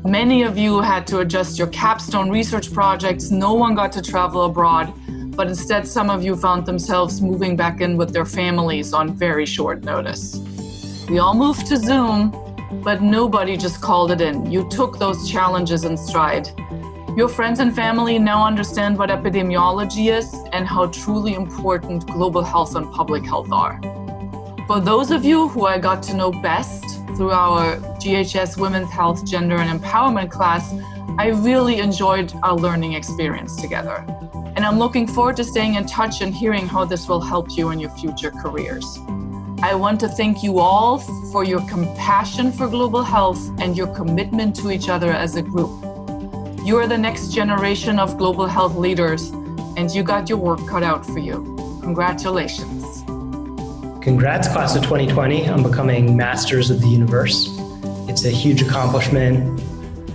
Many of you had to adjust your capstone research projects. No one got to travel abroad, but instead some of you found themselves moving back in with their families on very short notice. We all moved to Zoom, but nobody just called it in. You took those challenges in stride. Your friends and family now understand what epidemiology is and how truly important global health and public health are. For those of you who I got to know best through our GHS Women's Health, Gender and Empowerment class, I really enjoyed our learning experience together. And I'm looking forward to staying in touch and hearing how this will help you in your future careers. I want to thank you all for your compassion for global health and your commitment to each other as a group. You are the next generation of global health leaders, and you got your work cut out for you. Congratulations. Congrats, Class of 2020, on becoming Masters of the Universe. It's a huge accomplishment.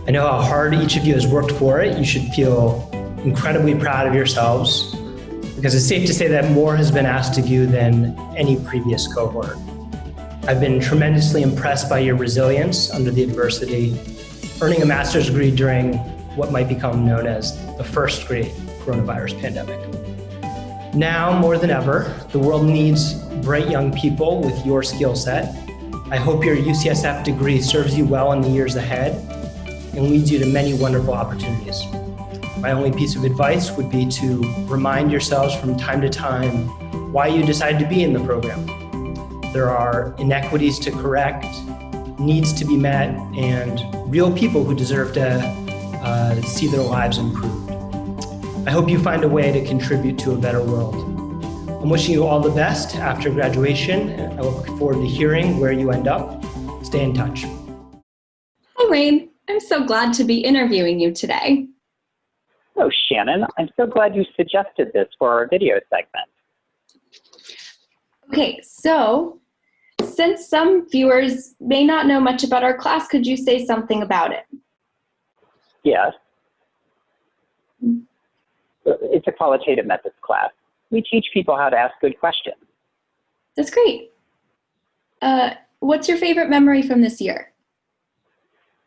I know how hard each of you has worked for it. You should feel incredibly proud of yourselves, because it's safe to say that more has been asked of you than any previous cohort. I've been tremendously impressed by your resilience under the adversity, earning a master's degree during what might become known as the first great coronavirus pandemic. Now, more than ever, the world needs bright young people with your skill set. I hope your UCSF degree serves you well in the years ahead and leads you to many wonderful opportunities. My only piece of advice would be to remind yourselves from time to time why you decided to be in the program. There are inequities to correct, needs to be met, and real people who deserve to see their lives improved. I hope you find a way to contribute to a better world. I'm wishing you all the best after graduation. I look forward to hearing where you end up. Stay in touch. Hi, Wayne. I'm so glad to be interviewing you today. Hello, Shannon. I'm so glad you suggested this for our video segment. Okay, so since some viewers may not know much about our class, could you say something about it? Yes. It's a qualitative methods class. We teach people how to ask good questions. That's great. What's your favorite memory from this year?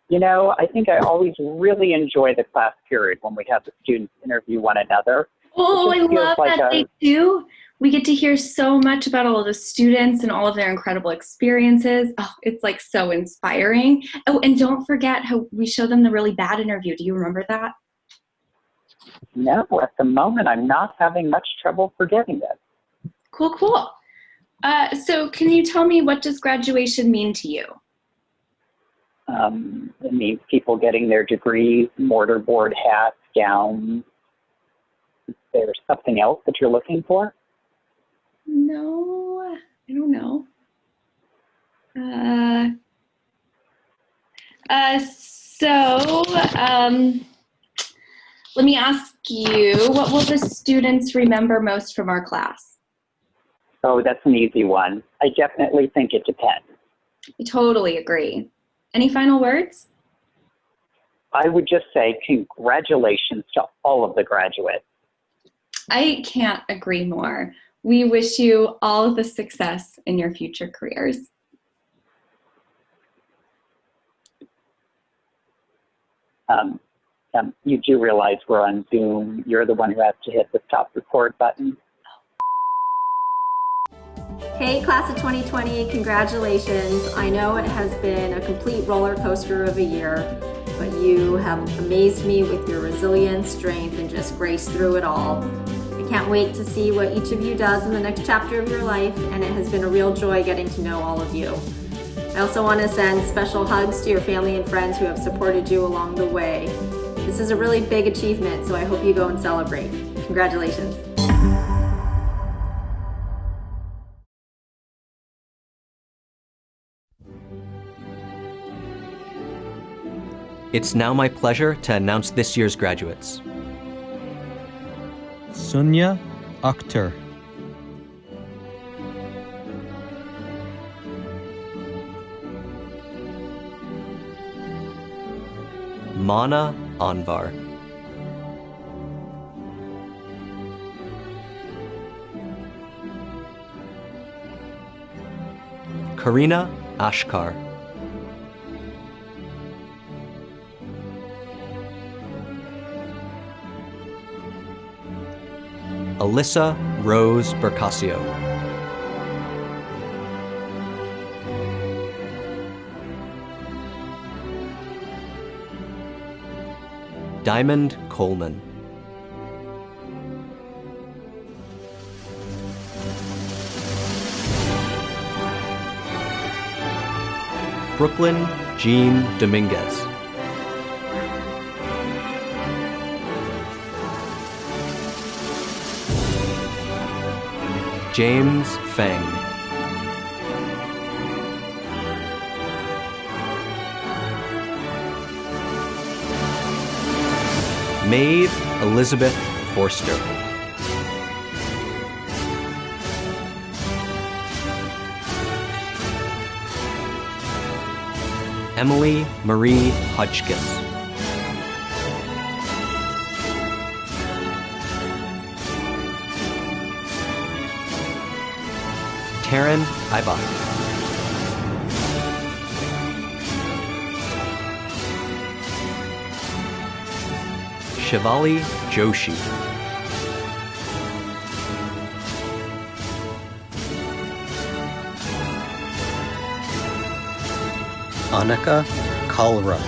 You know, I think I always really enjoy the class period when we have the students interview one another. Oh, I love that they do. We get to hear so much about all of the students and all of their incredible experiences. Oh, it's like so inspiring. Oh, and don't forget how we show them the really bad interview. Do you remember that? No, at the moment, I'm not having much trouble forgetting this. Cool, cool. So can you tell me, what does graduation mean to you? It means people getting their degrees, mortarboard hats, gowns. Is there something else that you're looking for? No, I don't know. Let me ask you, what will the students remember most from our class? Oh, that's an easy one. I definitely think it depends. I totally agree. Any final words? I would just say congratulations to all of the graduates. I can't agree more. We wish you all of the success in your future careers. You do realize we're on Zoom. You're the one who has to hit the stop record button. Hey, class of 2020, congratulations. I know it has been a complete roller coaster of a year, but you have amazed me with your resilience, strength, and just grace through it all. I can't wait to see what each of you does in the next chapter of your life, and it has been a real joy getting to know all of you. I also want to send special hugs to your family and friends who have supported you along the way. This is a really big achievement, so I hope you go and celebrate. Congratulations. It's now my pleasure to announce this year's graduates. Sunya Akhtar. Mana Anvar. Karina Ashkar. Alyssa Rose Bercasio. Diamond Coleman. Brooklyn Jean Dominguez. James Feng. Maeve Elizabeth Forster. Emily Marie Hodgkiss. Taryn Ibach. Shivali Joshi. Annika Kalra.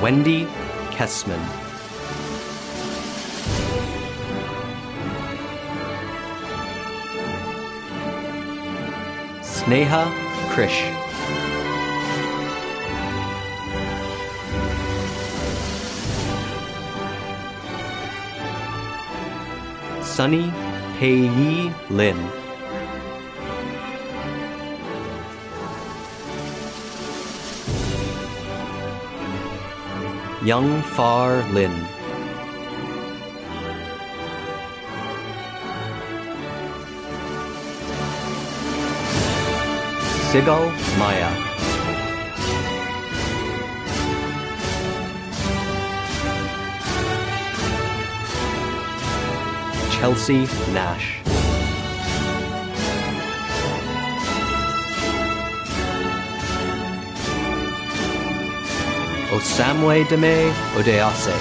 Wendy Kessman. Sneha Krish. Sunny Pei Lin. Young Far Lin. Sigal Maya. Chelsea Nash. Osamwe Deme Odease.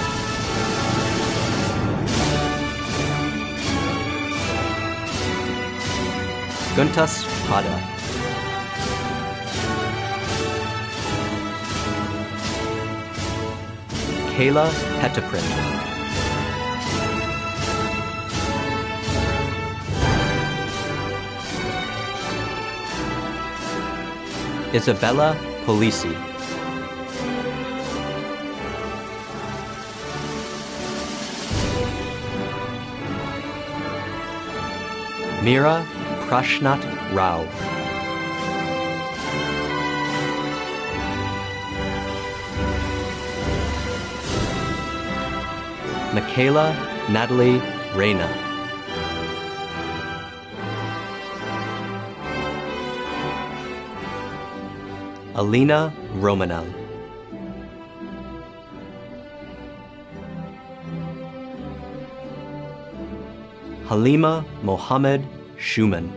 Guntas Pada. Kayla Petaprin. Isabella Polisi. Meera Prashnat Rao. Michaela Natalie Reyna. Alina Romanel. Halima Mohammed Schumann.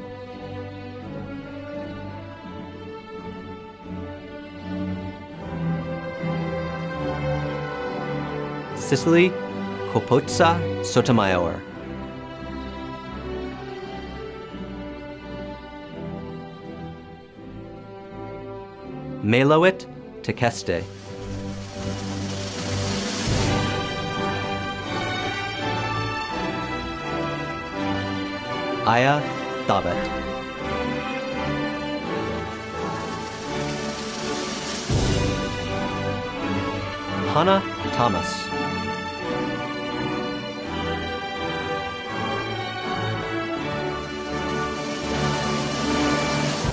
Cicely Kopotsa Sotomayor. Meloit Tekeste. Aya Davet. Hannah Thomas.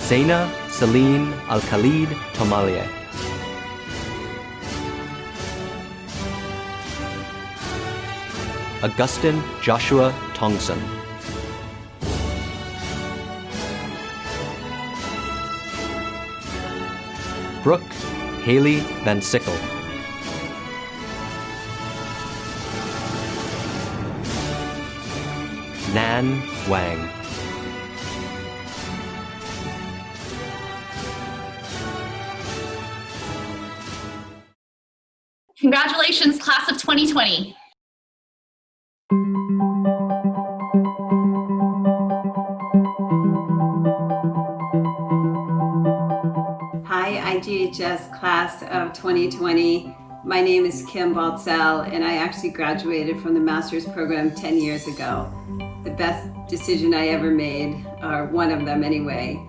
Zaina Celine Al-Khalid Tomalie. Augustin Joshua Tongson. Brooke Haley Van Sickle. Nan Wang. Congratulations, class of 2020. Hi, IGHS class of 2020. My name is Kim Baltzell, and I actually graduated from the master's program 10 years ago. The best decision I ever made, or one of them anyway.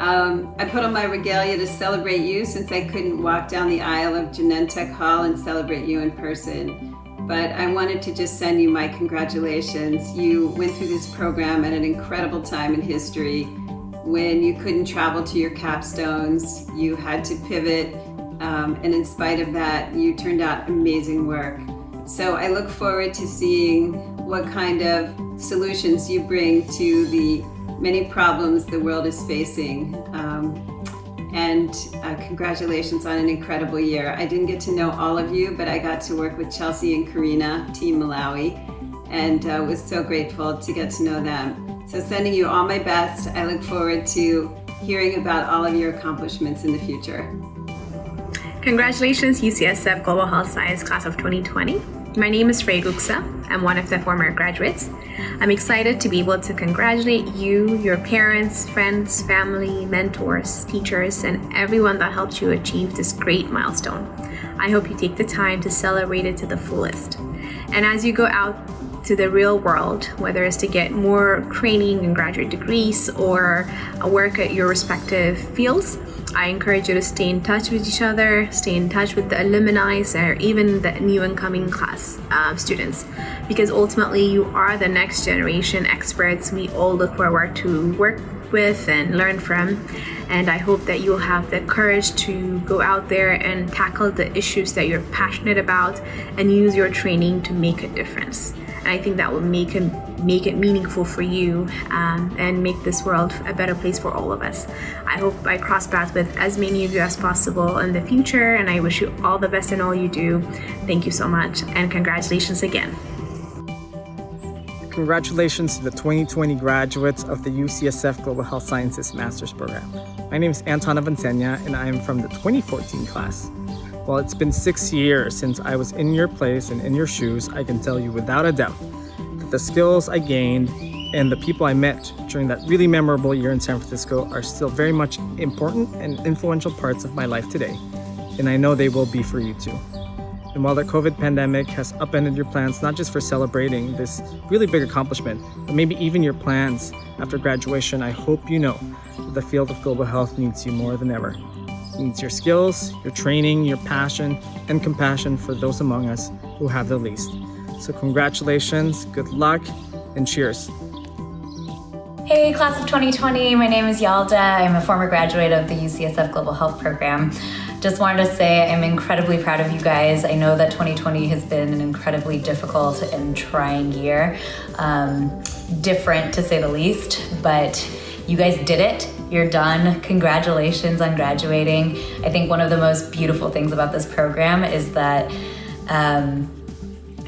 I put on my regalia to celebrate you since I couldn't walk down the aisle of Genentech Hall and celebrate you in person. But I wanted to just send you my congratulations. You went through this program at an incredible time in history when you couldn't travel to your capstones, you had to pivot, and in spite of that, you turned out amazing work. So I look forward to seeing what kind of solutions you bring to the many problems the world is facing. Congratulations on an incredible year. I didn't get to know all of you, but I got to work with Chelsea and Karina, Team Malawi, and was so grateful to get to know them. So sending you all my best. I look forward to hearing about all of your accomplishments in the future. Congratulations, UCSF Global Health Science Class of 2020. My name is Frey Guksa. I'm one of the former graduates. I'm excited to be able to congratulate you, your parents, friends, family, mentors, teachers, and everyone that helped you achieve this great milestone. I hope you take the time to celebrate it to the fullest. And as you go out to the real world, whether it's to get more training and graduate degrees or work at your respective fields, I encourage you to stay in touch with each other, stay in touch with the alumni or even the new incoming class students, because ultimately you are the next generation experts we all look forward to work with and learn from. And I hope that you'll have the courage to go out there and tackle the issues that you're passionate about and use your training to make a difference. And I think that will make it meaningful for you and make this world a better place for all of us. I hope I cross paths with as many of you as possible in the future, and I wish you all the best in all you do. Thank you so much, and congratulations again. Congratulations to the 2020 graduates of the UCSF Global Health Sciences Master's Program. My name is Anton Avancenia, and I am from the 2014 class. While it's been 6 years since I was in your place and in your shoes, I can tell you without a doubt that the skills I gained and the people I met during that really memorable year in San Francisco are still very much important and influential parts of my life today, and I know they will be for you too. And while the COVID pandemic has upended your plans, not just for celebrating this really big accomplishment, but maybe even your plans after graduation, I hope you know that the field of global health needs you more than ever. needs your skills, your training, your passion, and compassion for those among us who have the least. So congratulations, good luck, and cheers. Hey, class of 2020, my name is Yalda. I'm a former graduate of the UCSF Global Health Program. Just wanted to say I'm incredibly proud of you guys. I know that 2020 has been an incredibly difficult and trying year. Different to say the least, but you guys did it. You're done. Congratulations on graduating. I think one of the most beautiful things about this program is that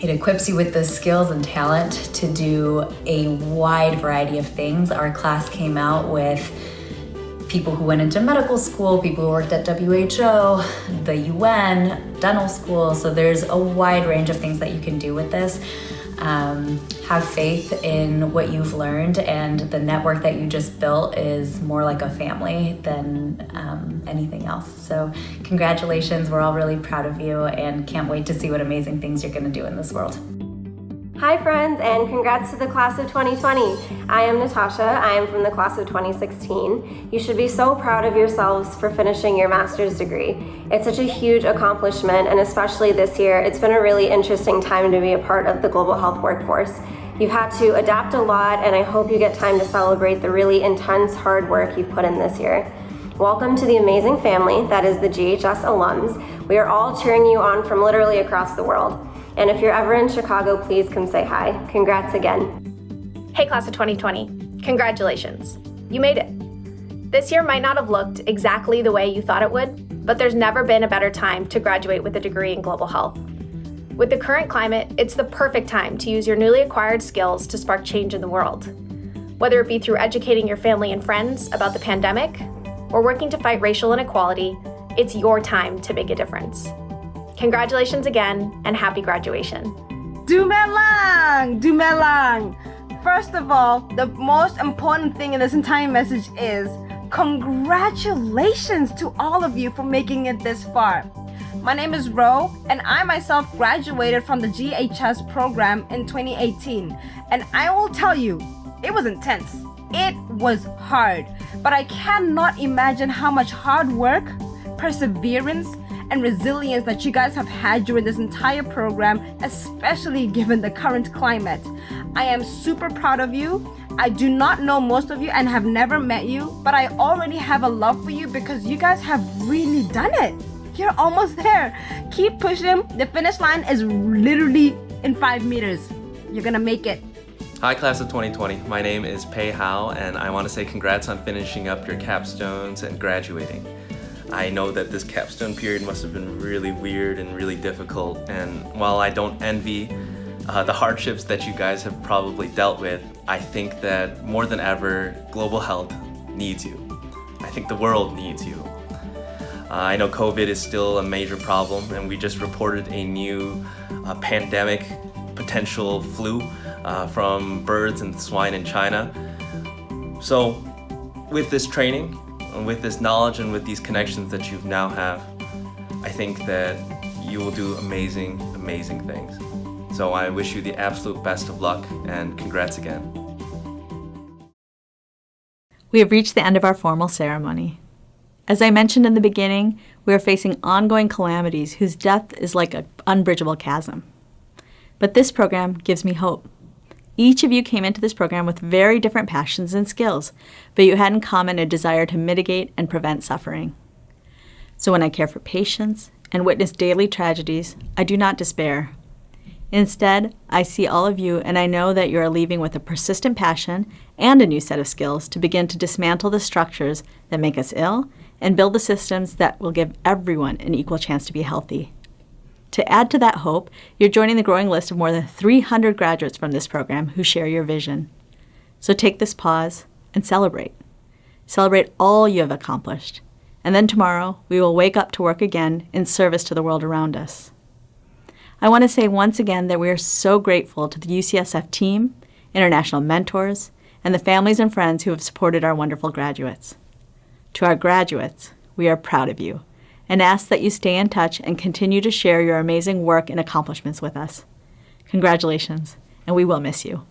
it equips you with the skills and talent to do a wide variety of things. Our class came out with people who went into medical school, people who worked at WHO, the UN, dental school. So there's a wide range of things that you can do with this. Have faith in what you've learned, and the network that you just built is more like a family than anything else. So congratulations, we're all really proud of you and can't wait to see what amazing things you're gonna do in this world. Hi friends, and congrats to the class of 2020. I am Natasha. I am from the class of 2016. You should be so proud of yourselves for finishing your master's degree. It's such a huge accomplishment, and especially this year, it's been a really interesting time to be a part of the global health workforce. You've had to adapt a lot, and I hope you get time to celebrate the really intense hard work you've put in this year. Welcome to the amazing family that is the GHS alums. We are all cheering you on from literally across the world. And if you're ever in Chicago, please come say hi. Congrats again. Hey, class of 2020, congratulations. You made it. This year might not have looked exactly the way you thought it would, but there's never been a better time to graduate with a degree in global health. With the current climate, it's the perfect time to use your newly acquired skills to spark change in the world. Whether it be through educating your family and friends about the pandemic, or working to fight racial inequality, it's your time to make a difference. Congratulations again, and happy graduation. Dumelang! Dumelang! First of all, the most important thing in this entire message is congratulations to all of you for making it this far. My name is Ro, and I myself graduated from the GHS program in 2018. And I will tell you, it was intense. It was hard, but I cannot imagine how much hard work, perseverance, and resilience that you guys have had during this entire program, especially given the current climate. I am super proud of you. I do not know most of you and have never met you, but I already have a love for you because you guys have really done it. You're almost there. Keep pushing. The finish line is literally in 5 meters. You're gonna make it. Hi, class of 2020. My name is Pei Hao, and I want to say congrats on finishing up your capstones and graduating. I know that this capstone period must have been really weird and really difficult, and while I don't envy the hardships that you guys have probably dealt with, I think that more than ever, global health needs you. I think the world needs you. I know COVID is still a major problem, and we just reported a new pandemic potential flu from birds and swine in China. So with this training, and with this knowledge and with these connections that you now have, I think that you will do amazing, amazing things. So I wish you the absolute best of luck, and congrats again. We have reached the end of our formal ceremony. As I mentioned in the beginning, we are facing ongoing calamities whose depth is like an unbridgeable chasm. But this program gives me hope. Each of you came into this program with very different passions and skills, but you had in common a desire to mitigate and prevent suffering. So when I care for patients and witness daily tragedies, I do not despair. Instead, I see all of you, and I know that you are leaving with a persistent passion and a new set of skills to begin to dismantle the structures that make us ill and build the systems that will give everyone an equal chance to be healthy. To add to that hope, you're joining the growing list of more than 300 graduates from this program who share your vision. So take this pause and celebrate. Celebrate all you have accomplished. And then tomorrow, we will wake up to work again in service to the world around us. I want to say once again that we are so grateful to the UCSF team, international mentors, and the families and friends who have supported our wonderful graduates. To our graduates, we are proud of you, and ask that you stay in touch and continue to share your amazing work and accomplishments with us. Congratulations, and we will miss you.